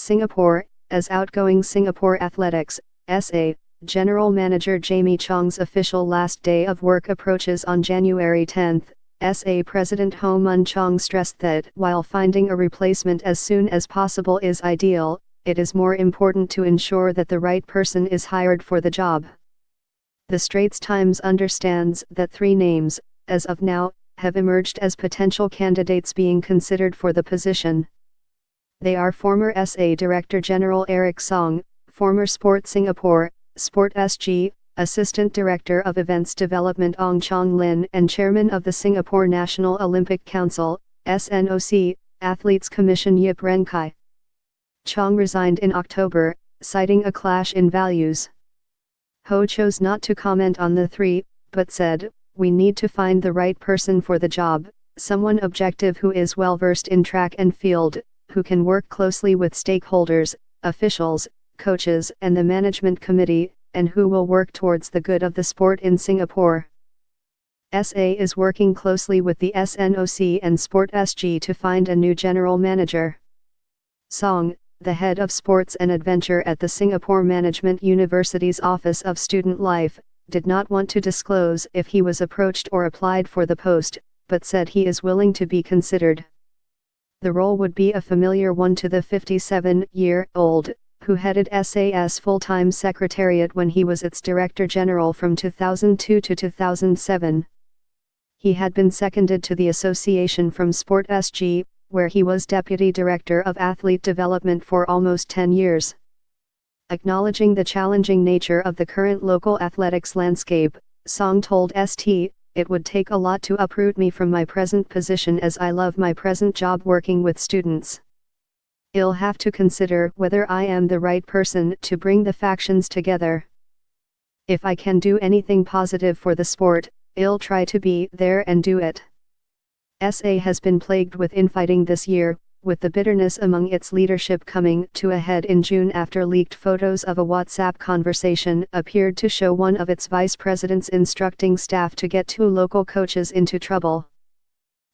Singapore, as outgoing Singapore Athletics, SA, General Manager Jamie Chong's official last day of work approaches on January 10, SA President Ho Mun Chong stressed that while finding a replacement as soon as possible is ideal, it is more important to ensure that the right person is hired for the job. The Straits Times understands that 3 names, as of now, have emerged as potential candidates being considered for the position. They are former SA Director General Eric Song, former Sport Singapore, Sport SG, Assistant Director of Events Development Ong Chong Lin and Chairman of the Singapore National Olympic Council, SNOC, Athletes Commission Yip Ren Kai. Chong resigned in October, citing a clash in values. Ho chose not to comment on the 3, but said, "We need to find the right person for the job, someone objective who is well versed in track and field, who can work closely with stakeholders, officials, coaches and the management committee, and who will work towards the good of the sport in Singapore." SA is working closely with the SNOC and Sport SG to find a new general manager. Song, the head of sports and adventure at the Singapore Management University's Office of Student Life, did not want to disclose if he was approached or applied for the post, but said he is willing to be considered. The role would be a familiar one to the 57-year-old, who headed SAS full-time secretariat when he was its Director General from 2002 to 2007. He had been seconded to the association from Sport SG, where he was Deputy Director of Athlete Development for almost 10 years. Acknowledging the challenging nature of the current local athletics landscape, Song told ST, "It would take a lot to uproot me from my present position as I love my present job working with students. I'll have to consider whether I am the right person to bring the factions together. If I can do anything positive for the sport, I'll try to be there and do it." SA has been plagued with infighting this year, with the bitterness among its leadership coming to a head in June after leaked photos of a WhatsApp conversation appeared to show one of its vice presidents instructing staff to get 2 local coaches into trouble.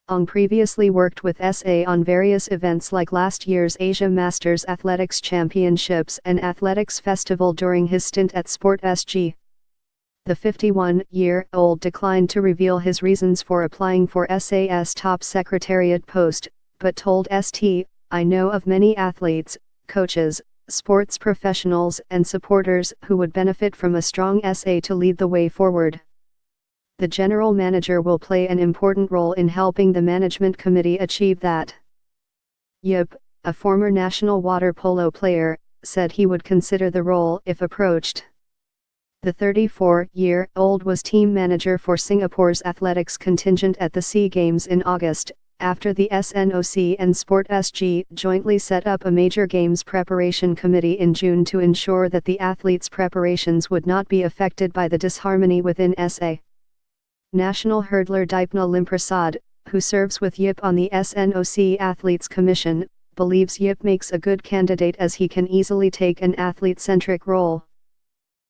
Ong previously worked with SA on various events like last year's Asia Masters Athletics Championships and Athletics Festival during his stint at Sport SG. The 51-year-old declined to reveal his reasons for applying for SAS top secretariat post, but told ST, "I know of many athletes, coaches, sports professionals and supporters who would benefit from a strong SA to lead the way forward." The general manager will play an important role in helping the management committee achieve that. Yip, a former national water polo player, said he would consider the role if approached. The 34-year-old was team manager for Singapore's athletics contingent at the SEA Games in August, after the SNOC and Sport SG jointly set up a major games preparation committee in June to ensure that the athletes' preparations would not be affected by the disharmony within SA. National hurdler Dipna Limprasad, who serves with Yip on the SNOC Athletes Commission, believes Yip makes a good candidate as he can easily take an athlete-centric role.